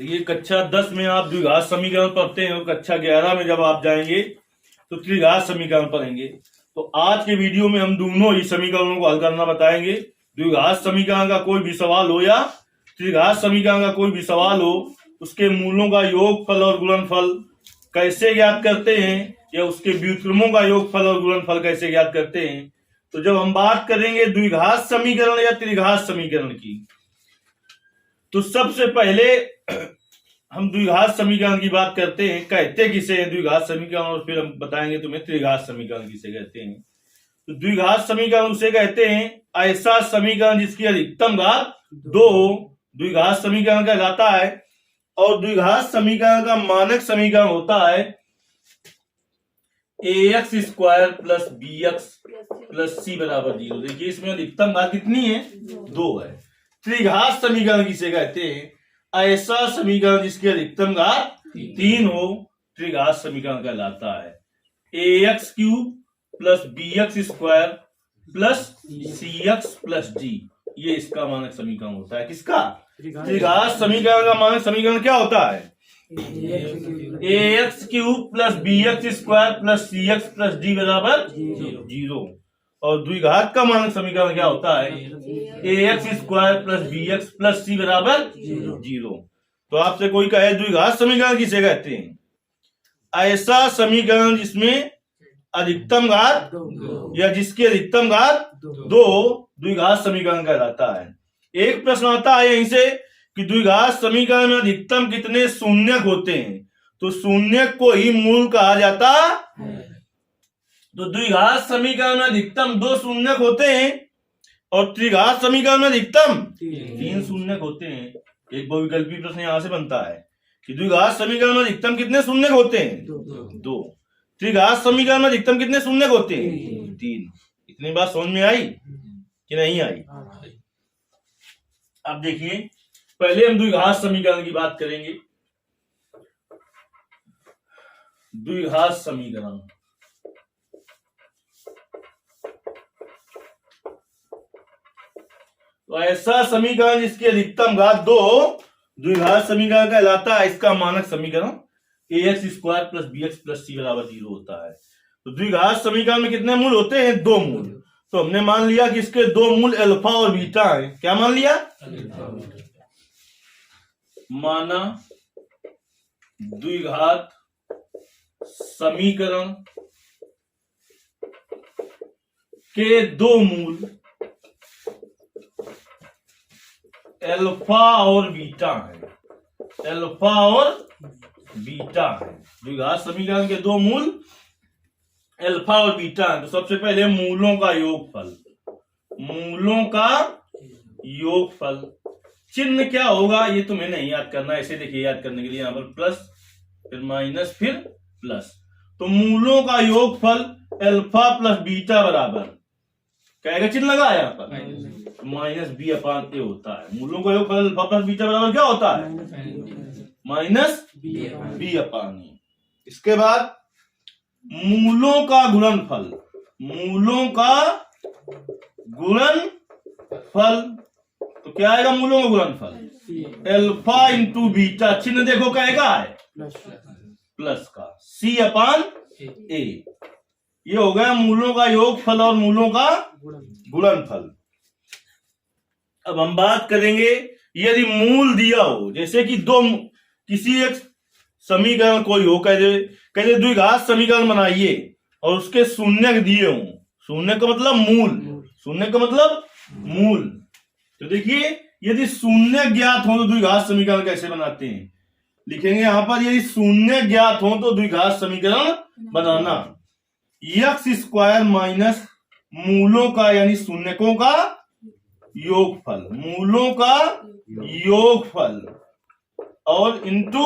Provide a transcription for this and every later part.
देखिए कक्षा 10 में आप द्विघात समीकरण पढ़ते हैं और कक्षा 11 में जब आप जाएंगे तो त्रिघात समीकरण पढ़ेंगे। तो आज के वीडियो में हम दोनों ही समीकरणों को हल करना बताएंगे। द्विघात समीकरण का कोई भी सवाल हो या त्रिघात समीकरण का कोई भी सवाल हो, उसके मूलों का योगफल और गुणनफल कैसे ज्ञात करते हैं या उसके व्युत्क्रमों का योगफल और गुणनफल कैसे ज्ञात करते हैं। तो जब हम बात करेंगे द्विघात समीकरण या त्रिघात समीकरण की, तो सबसे पहले हम द्विघात समीकरण की बात करते हैं। कहते किसे हैं द्विघात समीकरण, और फिर हम बताएंगे तुम्हें त्रिघात समीकरण किसे कहते हैं। तो द्विघात समीकरण उसे कहते हैं ऐसा समीकरण जिसकी अधिकतम घात 2 हो, द्विघात समीकरण कहलाता है। और द्विघात समीकरण का मानक समीकरण होता है ax square plus bx plus c बराबर 0। देखिए इसमें अधिकतम घात कितनी है? 2 है। त्रिघात समीकरण किसे कहते हैं? ऐसा समीकरण जिसकी अधिकतम घात 3 हो, त्रिघात समीकरण कहलाता है। ax cube plus bx square plus cx plus d, ये इसका मानक समीकरण होता है। किसका? त्रिघात समीकरण का मानक समीकरण क्या होता है? ax cube plus bx square plus cx plus d बराबर 0। और द्विघात का मानक समीकरण क्या होता है? ax square plus bx plus c बराबर 0। तो आपसे कोई कहे द्विघात समीकरण किसे कहते हैं? ऐसा समीकरण जिसमें अधिकतम घात या जिसकी अधिकतम घात 2 द्विघात समीकरण कहलाता है। एक प्रश्न आता है यहीं से कि द्विघात समीकरण में अधिकतम कितने शून्यक होते हैं? तो शून्यक को ही मूल कहा जाता है। तो द्विघात समीकरण में अधिकतम 2 शून्यक होते हैं और त्रिघात समीकरण में अधिकतम 3 शून्यक होते हैं। एक बहुविकल्पी प्रश्न यहां से बनता है कि द्विघात समीकरण में अधिकतम कितने शून्यक होते हैं? 2। त्रिघात समीकरण में अधिकतम कितने शून्यक होते हैं? 3। इतनी बात समझ में आई कि नहीं आई? अब देखिए पहले हम द्विघात समीकरण की बात करेंगे। द्विघात समीकरण तो ऐसा समीकरण जिसकी अधिकतम घात 2 द्विघात समीकरण कहलाता है। इसका मानक समीकरण ax square plus bx plus c बराबर 0 होता है। तो द्विघात समीकरण में कितने मूल होते हैं? 2 मूल। तो हमने मान लिया कि इसके 2 मूल अल्फा और बीटा हैं। क्या मान लिया? माना द्विघात समीकरण के 2 मूल अल्फा और बीटा है। अल्फा और बीटा है। द्विघात समीकरण के 2 मूल अल्फा और बीटा है। तो सबसे पहले मूलों का योगफल, मूलों का योगफल चिन्ह क्या होगा ये तुम्हें नहीं याद करना। ऐसे देखिए याद करने के लिए यहाँ पर प्लस फिर माइनस फिर प्लस। तो मूलों का योगफल अल्फा प्लस बीटा बराबर क्या आएगा? चिन्ह लगा यहाँ पर माइनस बी अपान ए होता है। मूलों का योगफल अल्फा प्लस बीटा बराबर क्या होता है? माइनस बी अपान ए। इसके बाद मूलों का गुणनफल, मूलों का गुणनफल तो क्या आएगा? मूलों का गुणनफल अल्फा इंटू बीटा, चिन्ह देखो क्या है? प्लस का सी अपान ए। ये हो गया मूलों का योगफल और मूलों का गुणनफल। अब हम बात करेंगे यदि मूल दिया हो, जैसे कि किसी एक समीकरण कोई हो, कहते द्विघात समीकरण बनाइए और उसके शून्यक दिए हों। शून्य का मतलब मूल, शून्य का मतलब मूल। तो देखिए यदि शून्य ज्ञात हो तो द्विघात समीकरण कैसे बनाते हैं? लिखेंगे यहां पर यदि शून्य ज्ञात हो तो द्विघात समीकरण बनाना x स्क्वायर माइनस मूलों का यानी शून्यकों का योगफल, मूलों का योगफल और इंटू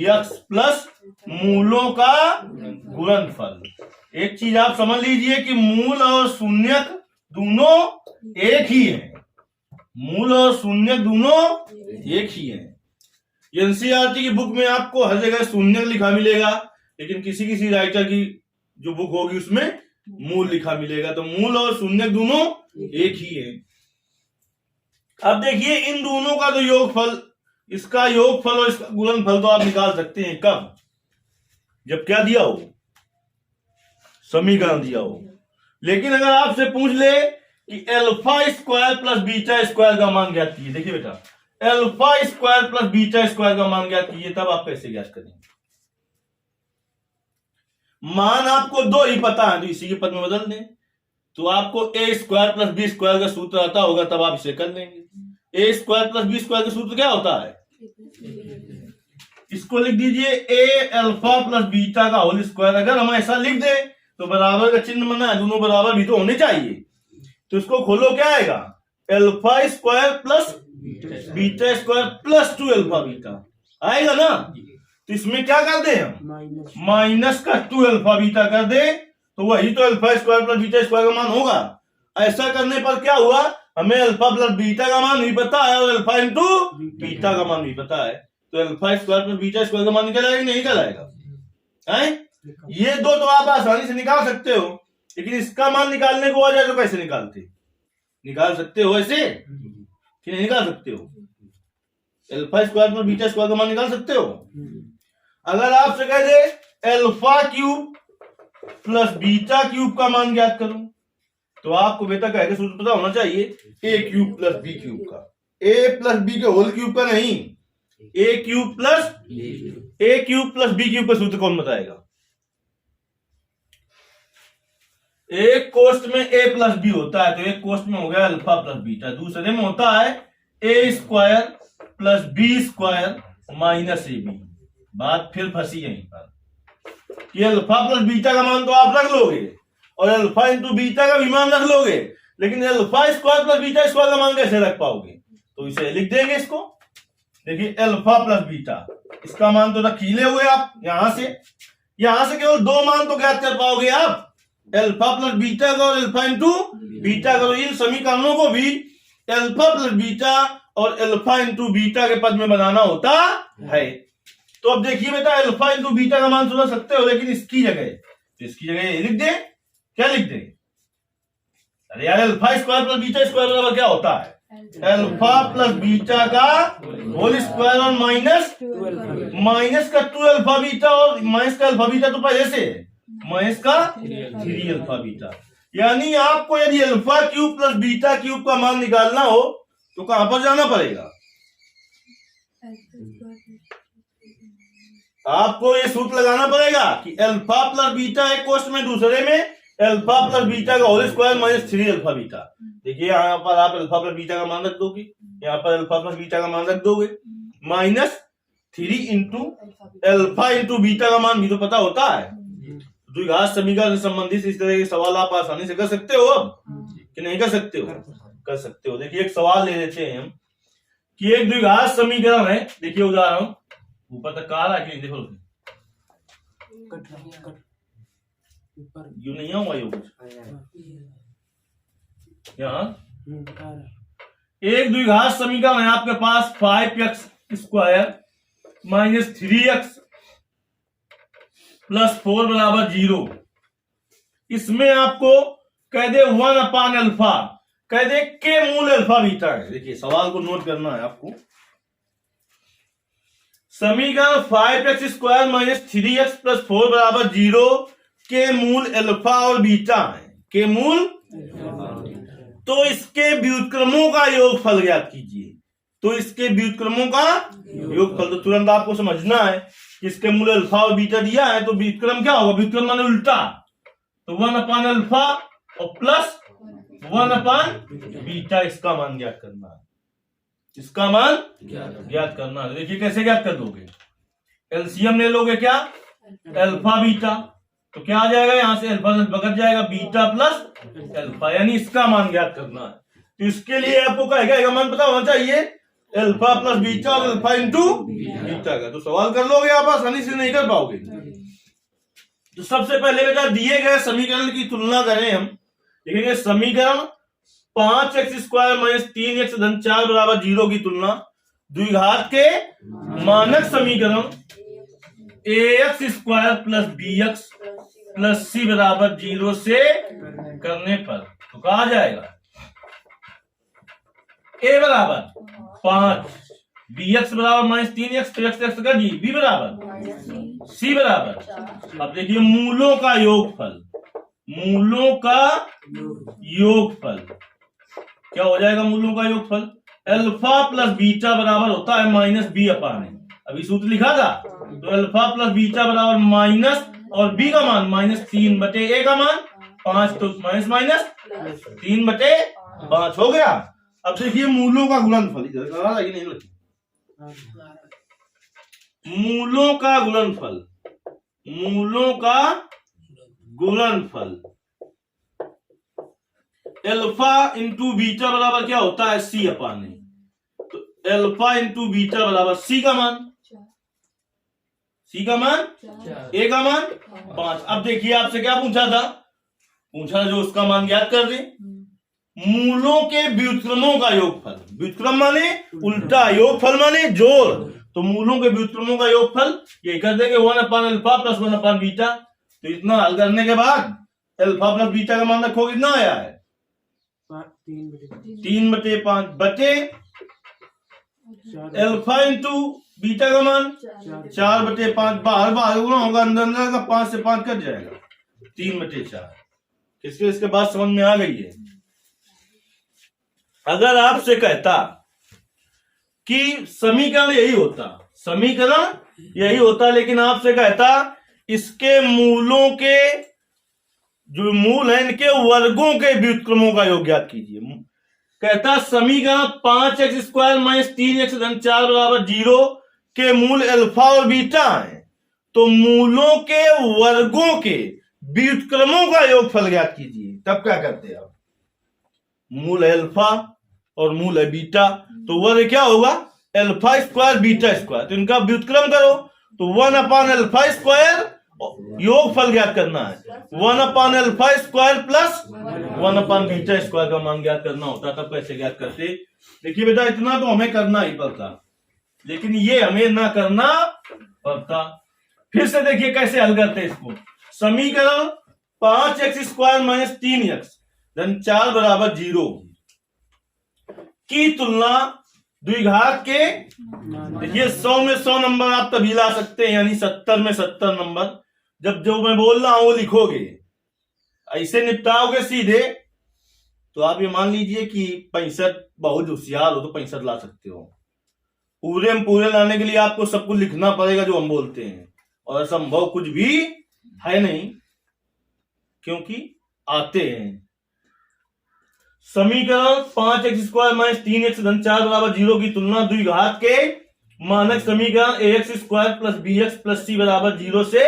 x प्लस मूलों का गुणनफल। एक चीज आप समझ लीजिए कि मूल और शून्यक दोनों एक ही है। मूल और शून्यक दोनों एक ही है। एनसीईआरटी की बुक में आपको हर जगह शून्यक लिखा मिलेगा, लेकिन किसी किसी राइटर की जो बुक होगी उसमें मूल लिखा मिलेगा। तो मूल और शून्यक दोनों एक ही है। अब देखिए इन दोनों का तो योगफल इसका योगफल और इसका गुणनफल तो आप निकाल सकते हैं कब, जब क्या दिया हो, समीकरण दिया हो। लेकिन अगर आपसे पूछ ले कि alpha square plus beta square का मान ज्ञात कीजिए, देखिए बेटा alpha square plus beta square का मान ज्ञात कीजिए, तब आप कैसे ज्ञात करेंगे? मान आपको दो ही पता है तो इसी के पद में बदल दें। तो आपको ए स्क्वायर प्लस बी स्क्वायर का सूत्र आता होगा, तब आप इसे कर लेंगे। ए स्क्वायर प्लस बी स्क्वायर का सूत्र क्या होता है? इसको लिख दीजिए ए अल्फा प्लस बीटा का होल स्क्वायर। अगर हम ऐसा लिख दे तो बराबर का चिन्ह बना है, दोनों बराबर भी तो होने चाहिए। तो इसको खोलो, क्या आएगा? Alpha square plus beta square plus 2 alpha beta आएगा ना। तो इसमें क्या कर दे हम? माइनस का 2 अल्फा बीटा कर दे, तो वही तो alpha square plus beta square का मान होगा। ऐसा करने पर क्या हुआ, हमें अल्फा प्लस बीटा का मान भी पता है और अल्फा इंटू बीटा का मान भी पता है। तो alpha square plus beta square का मान निकल आएगा, नहीं निकल आएगा? ये दो तो आप आसानी से निकाल सकते हो, लेकिन इसका मान निकालने को आ जाए तो कैसे निकालते? निकाल सकते हो ऐसे कि नहीं निकाल सकते हो? Alpha square plus beta square का मान निकाल सकते हो? अगर आपसे कह दे alpha cube plus beta cube का मान ज्ञात करूं, तो आपको बेटा कहेगा सूत्र पता होना चाहिए ए क्यूब प्लस बी क्यूब का। ए प्लस बी के होल क्यूब का नहीं, ए क्यूब प्लस बी क्यूब का सूत्र कौन बताएगा? एक कोष्ठ में ए प्लस बी होता है, तो एक कोष्ठ में हो गया अल्फा प्लस बीटा, दूसरे में होता है A square plus B square minus A B. बात फिर फंसी यहीं पर कि अल्फा प्लस बीटा का मान तो आप रख लोगे और अल्फा इंटू बीटा का भी मान रख लोगे, लेकिन alpha square plus beta square का मान कैसे रख पाओगे? तो इसे लिख देंगे इसको। देखिए अल्फा प्लस बीटा, इसका मान तो रख ही ले हुए आप। यहां से केवल दो मान तो ज्ञात कर पाओगे आप, अल्फा प्लस बीटा का और अल्फा इंटू बीटा का। इन समीकरणों को भी अल्फा प्लस बीटा और अल्फा इंटू बीटा के पद में बनाना होता है। तो अब देखिए बेटा अल्फा इंटू बीटा का मान सुना सकते हो, लेकिन इसकी जगह लिख दे। क्या लिख दे? अरे यार alpha square plus beta square बराबर क्या होता है? अल्फा प्लस बीटा का होल स्क्वायर और माइनस का 2 अल्फा बीटा, और माइनस का अल्फा बीटा तो पहले से माइनस का 3 अल्फा बीटा। यानी आपको यदि alpha cube plus beta cube का मान निकालना हो तो कहां पर जाना पड़ेगा? आपको ये सूत्र लगाना पड़ेगा कि अल्फा प्लस बीटा एक कोष्ठ में, दूसरे में अल्फा प्लस बीटा का whole square minus 3 alpha beta. देखिए यहाँ पर आप अल्फा प्लस बीटा का मान रख दोगे, यहाँ पर अल्फा प्लस बीटा का मान रख दोगे, minus 3 into alpha into beta का मान भी तो पता होता है। द्विघात समीकरण से संबंधित इस तरह के सवाल आप आसानी से कर सकते हो अब कि नहीं कर सकते हो? कर सकते हो। देखिए एक सवाल ले लेते हैं हम कि एक द्विघात समीकरण है। देखिए उदाहरण ऊपर तक आ रहा है कि नहीं? देखो यू नहीं आऊंगा यू यहाँ एक द्विघात समीकरण है आपके पास 5x square minus 3x plus 4 बराबर 0। इसमें आपको कह दे 1 अपान अल्फा, कह दे के मूल अल्फा बीटा है। देखिए सवाल को नोट करना है आपको। समीकरण 5x square minus 3x plus 4 बराबर 0 के मूल अल्फा और बीटा है। के मूल तो इसके व्युत्क्रमों का योगफल ज्ञात कीजिए। तो इसके व्युत्क्रमों का योगफल तो तुरंत आपको समझना है कि इसके मूल अल्फा और बीटा दिया है, तो व्युत्क्रम क्या होगा? व्युत्क्रम माने उल्टा, तो 1 अपान अल्फा और प्लस 1 अपान बीटा, इसका मान ज्ञात करना है। इसका मान ज्ञात करना है। देखिए कैसे ज्ञात कर दोगे? एलसीएम ले लोगे, क्या? अल्फा बीटा, तो क्या आ जाएगा? यहां से अल्फा बकट जाएगा, बीटा प्लस अल्फा, यानी इसका मान ज्ञात करना है। तो इसके लिए आपको कहेगा मान पता होना चाहिए अल्फा प्लस बीटा और अल्फा इंटू बीटा का। तो सवाल कर लोगे आप, आसानी से नहीं कर पाओगे। तो सबसे पहले बेटा दिए गए समीकरण की तुलना करें हम। देखेंगे समीकरण 5x स्क्वायर माइनस 3x धन 4 बराबर 0 की तुलना द्विघात के मानक समीकरण ax square plus bx plus c बराबर 0 से करने पर तो कहा जाएगा a बराबर 5 bx बराबर -3x, तो x x का g, b बराबर c बराबर। अब देखिए मूलों का योगफल, मूलों का योगफल क्या हो जाएगा? मूलों का योगफल अल्फा प्लस बीटा बराबर होता है -b/a। अभी सूत्र लिखा था, तो अल्फा प्लस बीटा बराबर माइनस और b का मान -3/a का मान 5, तो -3/5 हो गया। अब देखिए मूलों का गुणनफल, इधर कहा कि नहीं लिखी, मूलों का गुणनफल, मूलों का गुणनफल अल्फा इंटू बीटा बराबर क्या होता है? c/a। तो अल्फा इंटू बीटा बराबर c का मान, a का मान 5। अब देखिए आपसे क्या पूछा था? पूछा जो उसका मान ज्ञात कर दे। मूलों के व्युत्क्रमों का योगफल, व्युत्क्रम माने उल्टा, योगफल माने जोड़, तो मूलों के व्युत्क्रमों का योगफल ये कर देंगे 1/अल्फा प्लस 1/बीटा। तो इतना हल करने के बाद अल्फा प्लस बीटा का मान रखो, कितना आया है? 3/5 बटे अल्फा इंटू बीटा का मान 4/5। बाहर गुना होगा, अंदर का 5 से 5 कट जाएगा, 3/4। किसके इसके बाद समझ में आ गई है? अगर आपसे कहता कि समीकरण यही होता, समीकरण यही होता, लेकिन आपसे कहता इसके मूलों के जो मूल है इनके वर्गों के व्युत्क्रमों का योग ज्ञात कीजिए। कहता समीकरण 5x² - 3x - 4 बराबर 0 के मूल अल्फा और बीटा हैं, तो मूलों के वर्गों के व्युत्क्रमों का योगफल ज्ञात कीजिए। तब क्या करते हैं आप? मूल है अल्फा और मूल है बीटा, तो वर्ग क्या होगा? अल्फा स्क्वायर बीटा स्क्वायर, तो इनका व्युत्क्रम करो, तो 1/अल्फा² योगफल ज्ञात करना है, 1/अल्फा² प्लस 1/बीटा² का मान ज्ञात करना होता। तब कैसे ज्ञात करते? देखिए बेटा, इतना तो हमें करना ही पड़ता, लेकिन ये हमें ना करना पड़ता। फिर से देखिए कैसे हल करते इसको। समीकरण 5x² - 3x 4 बराबर 0 की तुलना द्विघात के, देखिए 100 में 100 नंबर आप तभी ला सकते हैं, यानी 70 में 70 नंबर। जब जो मैं बोल रहा हूं वो लिखोगे, ऐसे निपटाओगे सीधे, तो आप ये मान लीजिए कि 65, बहुत होशियार हो तो 65 ला सकते हो। पूरे में पूरे लाने के लिए आपको सब कुछ लिखना पड़ेगा जो हम बोलते हैं, और असंभव कुछ भी है नहीं, क्योंकि आते हैं। समीकरण 5x² - 3x 4 बराबर 0 की तुलना द्विघात के मानक समीकरण ax² + bx + c बराबर 0 से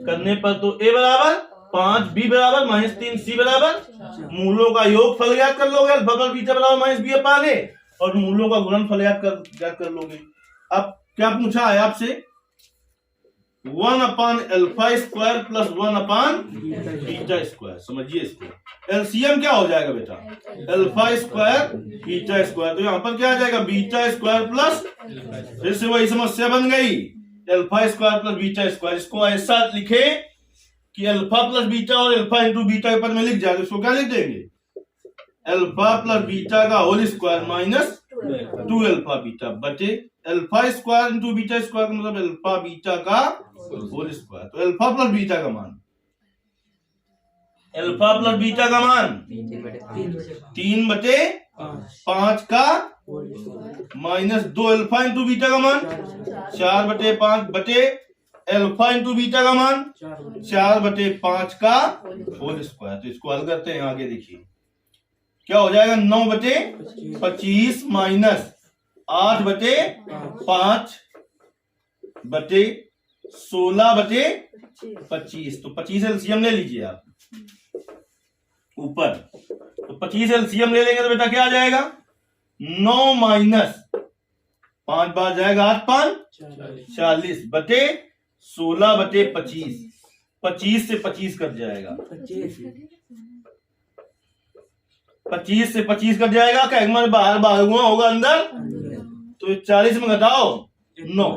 करने पर, तो a बराबर 5, b बराबर -3, c बराबर मूलों का योगफल ज्ञात कर लोगे, अल्फा प्लस बीटा बराबर -b/a, और मूलों का गुणनफल ज्ञात कर लोगे। अब क्या पूछा है आपसे? 1/अल्फा² प्लस 1/बीटा²। समझिए इसको, एलसीएम क्या हो जाएगा बेटा? अल्फा² बीटा², तो यहां पर क्या आ जाएगा? बीटा² प्लस, फिर से वही समस्या बन गई, अल्फा² प्लस बीटा²। इसको ऐसा लिखे कि अल्फा प्लस बीटा और अल्फा इंटू बीटा के पद में लिख जाए, इसको क्या लिख देंगे? अल्फा प्लस बीटा का होल स्क्वायर माइनस 2 बीटा बटे अल्फा² इंटू बीटा² का मतलब अल्फा बीटा का होल स्क्वायर। तो अल्फा प्लस बीटा का मान, अल्फा प्लस बीटा का मान 3/5 का माइनस 2 अल्फा इंटू बीटा का मान 4/5 बटे अल्फा इंटू बीटा का मान 4/5 का होल स्क्वायर। तो इसको हल करते हैं, आगे देखिए क्या हो जाएगा? 9/25 माइनस 8/5 बटे 16/25। तो 25 एलसीएम ले लीजिए आप ऊपर, तो 25 एलसीएम ले लेंगे तो बेटा क्या आ जाएगा? 9 माइनस 5 बार जाएगा 8 5 40 बटे 16/25। 25 से 25 कट जाएगा, 25 से 25 कट जाएगा, क्या बाहर बाहर गुणा होगा अंदर, तो 40 में घटाओ 9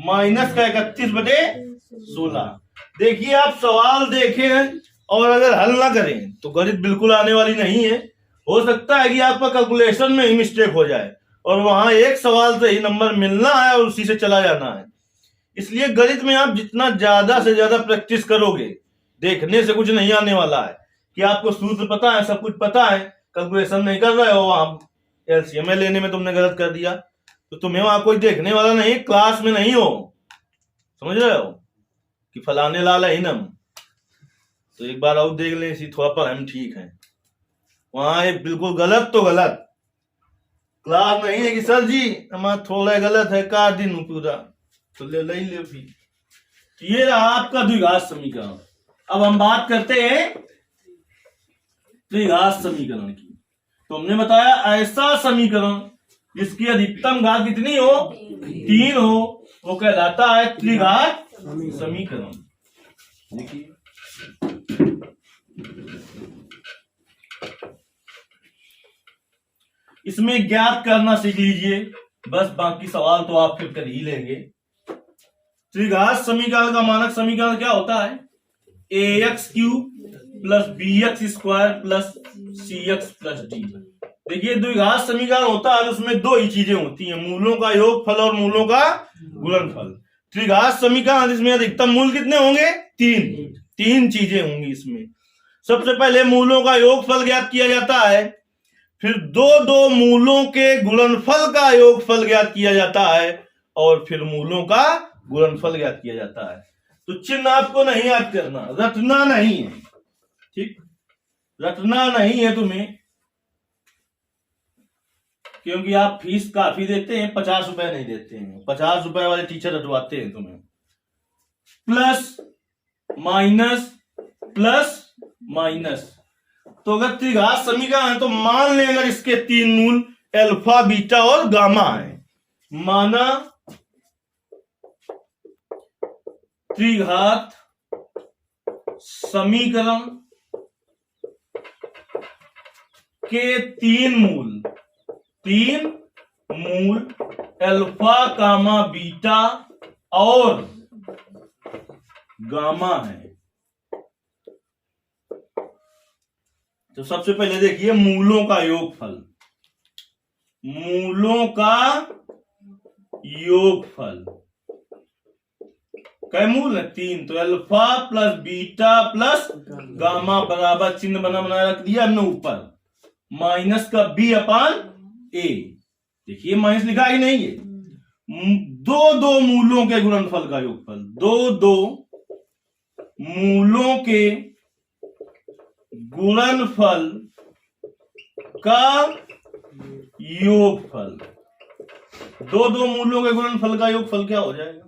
माइनस का 31/16। देखिए आप सवाल देखें और अगर हल ना करें तो गणित बिल्कुल आने वाली नहीं है। हो सकता है कि आपका कैलकुलेशन में ही मिस्टेक हो जाए और वहां एक सवाल से ही नंबर मिलना है और उसी से चला जाना है। इसलिए गणित में आप जितना ज्यादा से ज्यादा प्रैक्टिस करोगे, देखने से कुछ नहीं आने वाला है कि आपको सूत्र पता है, सब कुछ पता है, कैलकुलेशन नहीं कर रहे हो, वहां एलसीएम लेने में तुमने गलत कर दिया तो तुम्हें वहां कोई देखने वाला नहीं, क्लास में नहीं हो, समझ रहे हो कि फलाने लाल है इनम। तो एक बार और देख लें, इसी थोड़ा पर हम ठीक है, वहां एक बिल्कुल गलत तो गलत, क्लास नहीं है कि सर जी हमारा थोड़ा गलत है, काट दिन पूरा तो ले फिर। ये रहा आपका द्विघात समीकरण। अब हम बात करते हैं त्रिघात समीकरण की। तो हमने बताया ऐसा समीकरण जिसकी अधिकतम घात कितनी हो, 3 हो, वो कहलाता है त्रिघात समीकरण। देखिए इसमें ज्ञात करना सीख लीजिए, बस बाकी सवाल तो आप फिर कर ही लेंगे। त्रिघात समीकरण का मानक समीकरण क्या होता है, ax³ plus bx² plus cx+d। देखिए द्विघात समीकरण होता है, उसमें दो ही चीजें होती हैं, मूलों का योगफल और मूलों का गुणनफल। त्रिघात समीकरण जिसमें अधिकतम मूल कितने होंगे, 3 चीजें होंगी इसमें। सबसे पहले मूलों का योगफल ज्ञात किया जाता है, फिर दो मूलों के गुणनफल का योगफल ज्ञात किया जाता है, और फिर मूलों का गुणनफल ज्ञात किया जाता है। तो चिन्ह आपको नहीं याद करना, रटना नहीं है, ठीक, रटना नहीं है तुम्हें, क्योंकि आप फीस काफी देते हैं, 50 रुपए नहीं देते हैं, 50 रुपए वाले टीचर रटवाते हैं तुम्हें। प्लस माइनस प्लस माइनस, तो अगर त्रिघात समीकरण है तो मान लें अगर इसके 3 मूल अल्फा, बीटा और गामा है, माना त्रिघात समीकरण के 3 मूल अल्फा, गामा, बीटा और गामा है। तो सबसे पहले देखिए मूलों का योगफल, मूलों का योगफल कै मूल है, 3, तो alpha plus beta plus gamma बराबर चिन्ह बना रख दिया हमने ऊपर, माइनस का b/a। देखिए माइनस लिखा ही नहीं है, दो मूलों के गुणनफल का योगफल, दो मूलों के गुणनफल का योगफल, दो मूलों के गुणनफल का योगफल क्या हो जाएगा,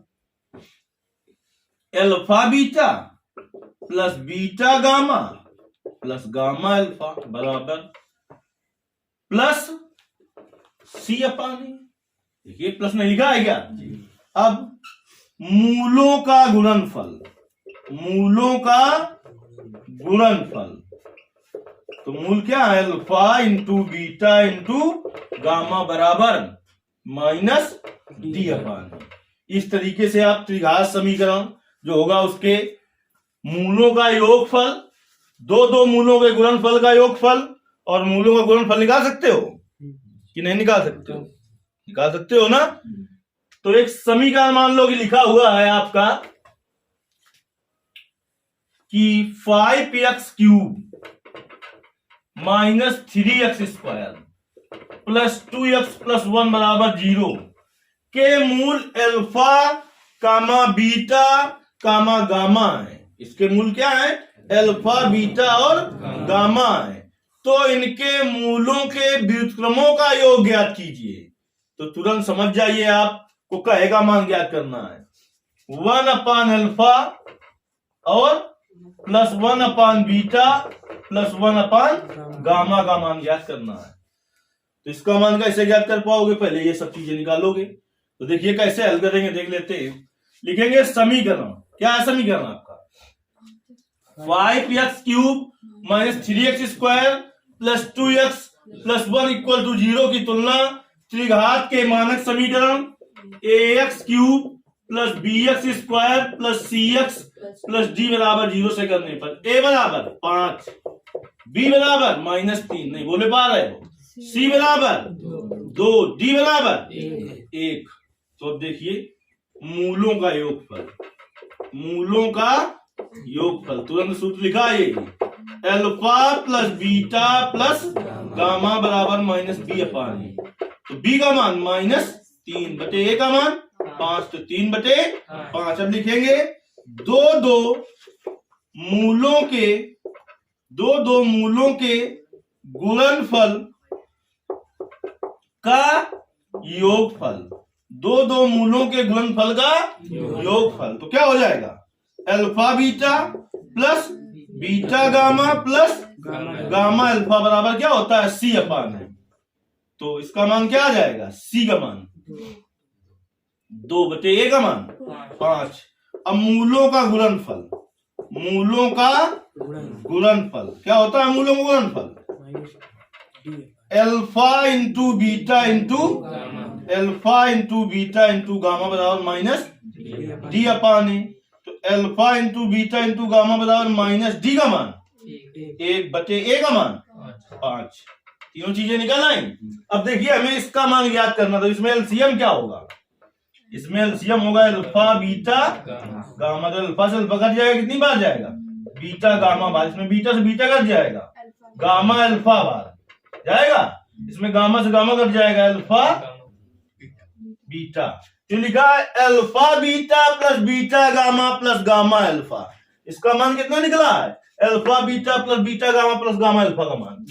alpha beta plus beta gamma plus gamma alpha बराबर प्लस c/a। देखिए प्लस नहीं लिखा है क्या। अब मूलों का गुणनफल, मूलों का गुणनफल, तो मूल क्या है, alpha into beta into gamma बराबर माइनस d/a। इस तरीके से आप त्रिघात समीकरण जो होगा उसके मूलों का योगफल, दो मूलों के गुणनफल का योगफल और मूलों का गुणनफल निकाल सकते हो कि नहीं निकाल सकते हो, निकाल सकते हो ना। तो एक समीकरण मान लो कि लिखा हुआ है आपका कि 5x³ minus 3x² plus 2x plus 1 बराबर 0 के मूल अल्फा, कामा, बीटा, कामा, गामा है। इसके मूल क्या है, अल्फा, बीटा और गामा है। तो इनके मूलों के व्युत्क्रमों का योग ज्ञात कीजिए। तो तुरंत समझ जाइए, आपको कहेगा मान ज्ञात करना है 1/अल्फा और प्लस 1/बीटा प्लस 1/गामा का मान ज्ञात करना है। तो इसका मान कैसे ज्ञात कर पाओगे, पहले ये सब चीजें निकालोगे। तो देखिए कैसे हल करेंगे, देख लेते हैं। लिखेंगे समीकरण, क्या है समीकरण आपका, 5x³ minus 3x² plus 2x plus 1 equal to 0 की तुलना त्रिघात के मानक समीकरण ax³ plus bx² plus cx plus d बराबर 0 से करने पर a बराबर 5, b बराबर -3, नहीं बोले पा रहे हो, c बराबर 2, डी बराबर 1। तो अब देखिए मूलों का योगफल, मूलों का योगफल तुरंत सूत्र लिखा है alpha plus beta plus gamma बराबर माइनस बी अपान ए। तो बी का मान -3 बटे ए का मान 5, तो 3 बटे 5। अब लिखेंगे दो मूलों के गुणनफल का योगफल, दो मूलों के गुणनफल का योगफल। तो क्या हो जाएगा alpha beta plus beta gamma plus gamma alpha बराबर क्या होता है सी अपान है। तो इसका मान क्या आ जाएगा, सी का मान 2 बटे ए का मान 5। अब मूलों का गुणनफल, मूलों का गुणनफल क्या होता है, मूलों का गुणनफल alpha into beta into gamma बराबर माइनस डी अपान ए। तो alpha into beta into gamma बराबर माइनस डी का मान 1 बटे ए का मान 5। तीनों चीजें निकल आई। अब देखिए हमें इसका मान याद करना, तो इसमें एलसीएम क्या होगा, इसमें एलसीएम होगा अल्फा बीटा गामा। तो अल्फा से अल्फा कट जाएगा, कितनी बार जाएगा, बीटा गामा बार। इसमें बीटा से बीटा कट जाएगा, गामा अल्फा बार जाएगा। इसमें गामा से गामा कट जाएगा, अल्फा बीटा। तो लिखा है alpha beta plus beta gamma plus gamma alpha. इसका मान कितना निकला है, alpha beta plus beta gamma plus gamma alpha का मान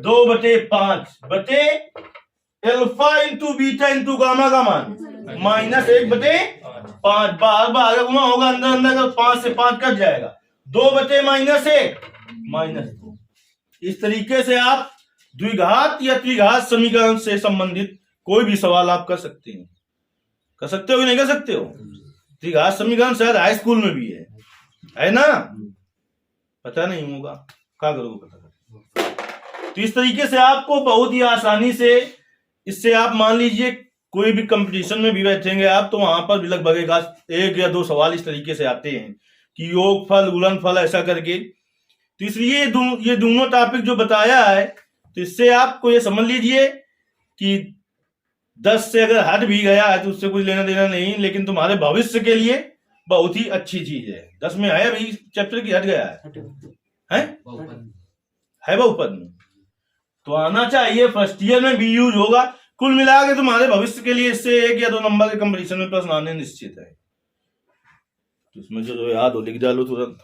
2 बटे 5 बटे alpha into beta into gamma का मान -1 बटे 5। बाहर गुना होगा, अंदर का 5 से 5 कट जाएगा, 2 बटे -1 -2। इस तरीके से आप द्विघात या त्रिघात समीकरण से संबंधित कोई भी सवाल आप कर सकते हैं। कर सकते हो कि नहीं कर सकते हो। त्रिघात समीकरण शायद हाई स्कूल में भी है ना, पता नहीं होगा, क्या करोगे पता करो। तो इस तरीके से आपको बहुत ही आसानी से, इससे आप मान लीजिए कोई भी कंपटीशन में भी बैठेंगे आप, तो वहां पर भी लगभग 1 या 2 सवाल इस तरीके से आते हैं कि योगफल गुणनफल ऐसा करके। तो इसलिए ये दोनों टॉपिक जो बताया है, तो इससे आपको ये समझ लीजिए कि 10 से अगर हट भी गया है तो उससे कुछ लेना देना नहीं, लेकिन तुम्हारे भविष्य के लिए बहुत ही अच्छी चीज है। 10 में है अभी चैप्टर की हट गया है बहुपद में, तो आना चाहिए। फर्स्ट ईयर में भी यूज होगा। कुल मिला के तुम्हारे भविष्य के लिए इससे 1 या 2 नंबर के कंपटीशन में प्रश्न आने निश्चित है। तो इसमें जो याद हो लिख डालो तुरंत।